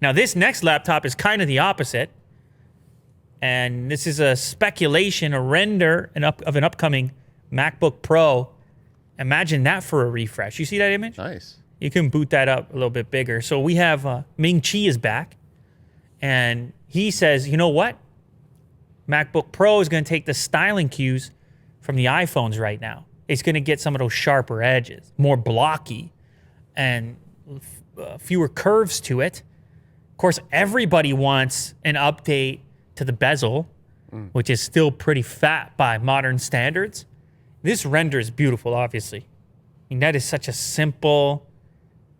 Now, this next laptop is kind of the opposite. And this is a speculation, a render of an upcoming MacBook Pro. Imagine that for a refresh. You see that image? Nice. You can boot that up a little bit bigger. So we have Ming Chi is back. And he says, you know what? MacBook Pro is going to take the styling cues from the iPhones right now. It's going to get some of those sharper edges, more blocky, and fewer curves to it. Of course, everybody wants an update to the bezel, which is still pretty fat by modern standards. This render is beautiful, obviously. I mean, that is such a simple...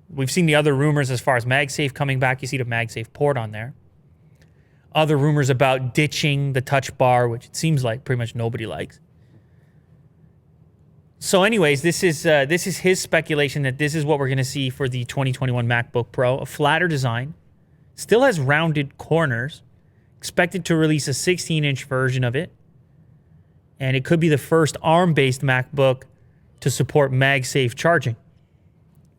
We've seen the other rumors as far as MagSafe coming back. You see the MagSafe port on there. Other rumors about ditching the touch bar, which it seems like pretty much nobody likes. So anyways, this is his speculation that this is what we're going to see for the 2021 MacBook Pro. A flatter design. Still has rounded corners. Expected to release a 16-inch version of it. And it could be the first ARM-based MacBook to support MagSafe charging.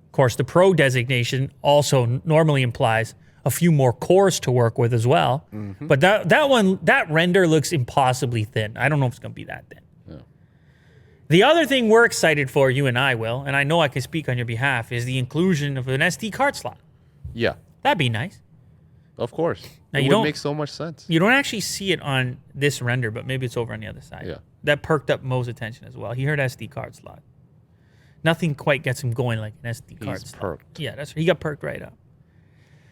Of course, the Pro designation also normally implies a few more cores to work with as well. Mm-hmm. But that render looks impossibly thin. I don't know if it's going to be that thin. Yeah. The other thing we're excited for, you and I will, and I know I can speak on your behalf, is the inclusion of an SD card slot. Yeah. That'd be nice. Of course. Now, it would make so much sense. You don't actually see it on this render, but maybe it's over on the other side. Yeah. That perked up Mo's attention as well. He heard SD card slot. Nothing quite gets him going like an SD card slot. Perked. Yeah, that's right. He got perked right up.